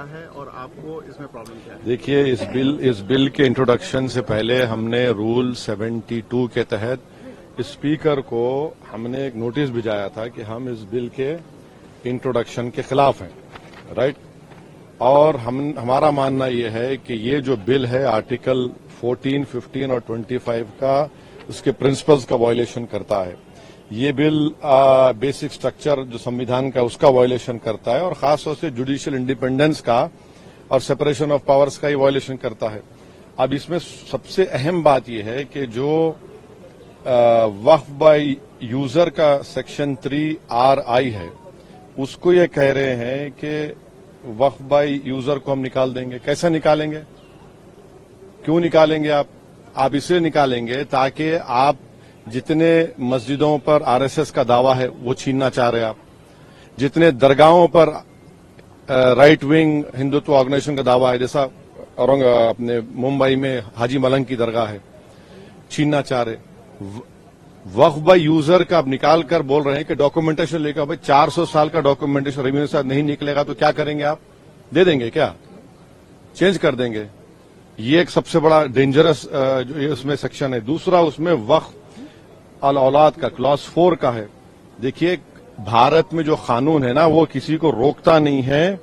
ہے اور آپ کو اس میں پرابلم کیا ہے؟ دیکھیے اس بل کے انٹروڈکشن سے پہلے ہم نے رول 72 کے تحت اسپیکر کو ہم نے ایک نوٹس بھیجایا تھا کہ ہم اس بل کے انٹروڈکشن کے خلاف ہیں، رائٹ؟ اور ہمارا ماننا یہ ہے کہ یہ جو بل ہے آرٹیکل 14, 15 اور 25 کا اس کے پرنسپلز کا وائلیشن کرتا ہے۔ یہ بل بیسک سٹرکچر جو سمویدھان کا اس کا وائلیشن کرتا ہے اور خاص طور سے جوڈیشل انڈیپینڈنس کا اور سپریشن آف پاورز کا ہی وائلیشن کرتا ہے۔ اب اس میں سب سے اہم بات یہ ہے کہ جو وقف بائی یوزر کا سیکشن 3RI ہے اس کو یہ کہہ رہے ہیں کہ وقف بائی یوزر کو ہم نکال دیں گے۔ کیسے نکالیں گے؟ کیوں نکالیں گے آپ اسے نکالیں گے تاکہ آپ جتنے مسجدوں پر RSS کا دعویٰ ہے وہ چھیننا چاہ رہے آپ، جتنے درگاہوں پر رائٹ ونگ ہندوتو آرگنائزیشن کا دعویٰ ہے، جیسا اپنے ممبئی میں حاجی ملنگ کی درگاہ ہے، چھیننا چاہ رہے۔ وقف بائی یوزر کا اب نکال کر بول رہے ہیں کہ ڈاکومنٹیشن لے کر 400 سال کا ڈاکومنٹیشن ریونیو سے نہیں نکلے گا تو کیا کریں گے آپ؟ دے دیں گے کیا؟ چینج کر دیں گے؟ یہ ایک سب سے بڑا ڈینجرس جو اس میں سیکشن ہے۔ دوسرا اس میں وقف الاولاد کا کلاس 4 کا ہے۔ دیکھیے بھارت میں جو قانون ہے نا وہ کسی کو روکتا نہیں ہے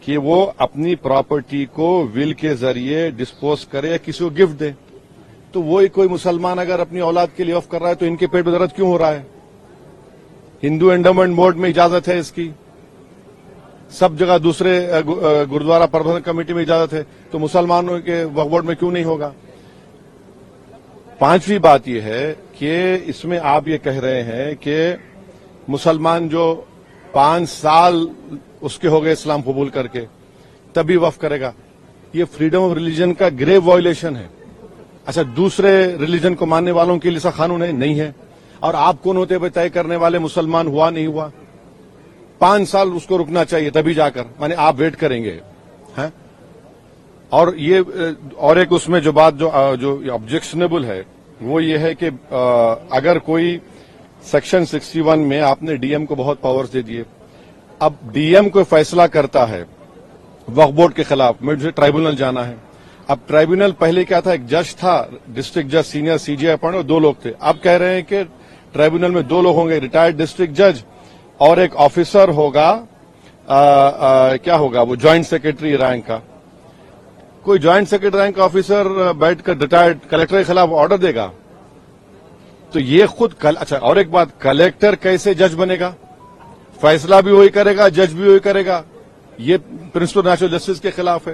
کہ وہ اپنی پراپرٹی کو ول کے ذریعے ڈسپوز کرے یا کسی کو گفٹ دے۔ تو وہی کوئی مسلمان اگر اپنی اولاد کے لیے وقف کر رہا ہے تو ان کے پیٹ میں درد کیوں ہو رہا ہے؟ ہندو انڈومنٹ بورڈ میں اجازت ہے اس کی، سب جگہ دوسرے گردوارہ پربندھن کمیٹی میں اجازت ہے، تو مسلمانوں کے وقف بورڈ میں کیوں نہیں ہوگا؟ پانچویں بات یہ ہے کہ اس میں آپ یہ کہہ رہے ہیں کہ مسلمان جو 5 سال اس کے ہو گئے اسلام قبول کر کے تبھی وقف کرے گا، یہ فریڈم آف ریلیجن کا گریو وائلیشن ہے۔ اچھا دوسرے ریلیجن کو ماننے والوں کے لیے ایسا قانون ہے؟ نہیں ہے۔ اور آپ کون ہوتے ہوئے طے کرنے والے مسلمان ہوا نہیں ہوا؟ 5 سال اس کو رکنا چاہیے تبھی جا کر، مانے آپ ویٹ کریں گے ہیں؟ اور یہ اور ایک اس میں جو بات جو آبجیکشنیبل ہے وہ یہ ہے کہ اگر کوئی سیکشن 61 میں آپ نے ڈی ایم کو بہت پاورز دے دیے، اب ڈی ایم کو فیصلہ کرتا ہے وقف بورڈ کے خلاف، مجھے ٹرائبونل جانا ہے۔ اب ٹرائبونل پہلے کیا تھا؟ ایک جج تھا، ڈسٹرکٹ جج سینئر CJ اپوائنٹ، 2 لوگ تھے۔ اب کہہ رہے ہیں کہ ٹرائبونل میں 2 لوگ ہوں گے، ریٹائرڈ ڈسٹرکٹ جج اور ایک آفیسر ہوگا، کیا ہوگا وہ جوائنٹ سیکرٹری رینک کا۔ کوئی جوائنٹ سیکرٹری رینک کا آفیسر بیٹھ کر ریٹائرڈ کلیکٹر کے خلاف آرڈر دے گا تو یہ خود اچھا اور ایک بات، کلیکٹر کیسے جج بنے گا؟ فیصلہ بھی وہی کرے گا، جج بھی وہی کرے گا، یہ پرنسپل نیچرل جسٹس کے خلاف ہے۔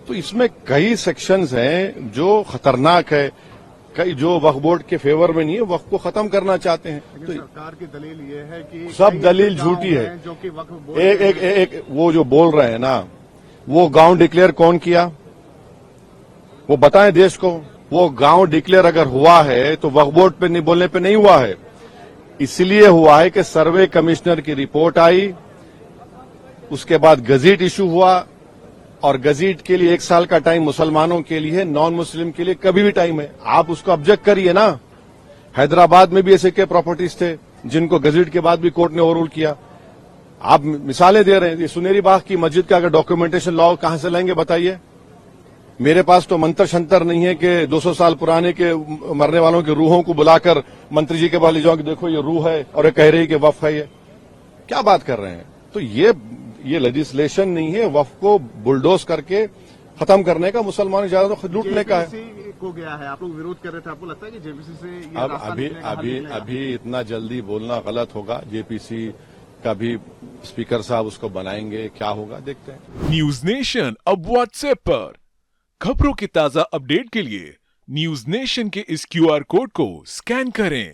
تو اس میں کئی سیکشنز ہیں جو خطرناک ہے، کئی جو وقف بورڈ کے فیور میں نہیں ہے، وقف کو ختم کرنا چاہتے ہیں۔ تو سرکار کی دلیل یہ ہے کہ سب دلیل جھوٹی ہے۔ جو کہ وقف بورڈ ایک وہ جو بول رہے ہیں نا، وہ گاؤں ڈکلیئر کون کیا؟ وہ بتائیں دیش کو۔ وہ گاؤں ڈکلیئر اگر ہوا ہے تو وقف بورڈ پہ نہیں بولنے پہ نہیں ہوا ہے، اس لیے ہوا ہے کہ سروے کمشنر کی رپورٹ آئی، اس کے بعد گزٹ ایشو ہوا، اور گزٹ کے لیے 1 سال کا ٹائم مسلمانوں کے لیے، نان مسلم کے لیے کبھی بھی ٹائم ہے۔ آپ اس کو آبجیکٹ کریے نا۔ حیدرآباد میں بھی ایسے کے پراپرٹیز تھے جن کو گزٹ کے بعد بھی کورٹ نے اوور رول کیا۔ آپ مثالیں دے رہے ہیں، یہ سنیری باغ کی مسجد کا اگر ڈاکومنٹیشن لاؤ کہاں سے لائیں گے بتائیے؟ میرے پاس تو منتر شنتر نہیں ہے کہ 200 سال پرانے کے مرنے والوں کی روحوں کو بلا کر منتری جی کے پاس لے جاؤں کہ دیکھو یہ روح ہے اور یہ کہہ رہی کہ وقف ہے۔ یہ کیا بات کر رہے ہیں؟ تو یہ لیجسلیشن نہیں ہے، وقف کو بلڈوز کر کے ختم کرنے کا، مسلمان اجازت خود لوٹنے کا ہے۔ کو گیا ہے، آپ لوگ وروଧ کر رہے تھے، آپ کو لگتا ہے کہ JPC سے یہ راستہ نکلے گا؟ ابھی اتنا جلدی بولنا غلط ہوگا۔ JPC کا بھی اسپیکر صاحب اس کو بنائیں گے، کیا ہوگا دیکھتے ہیں۔ نیوز نیشن اب واٹس ایپ پر خبروں کی تازہ اپڈیٹ کے لیے نیوز نیشن کے اس QR کوڈ کو سکین کریں۔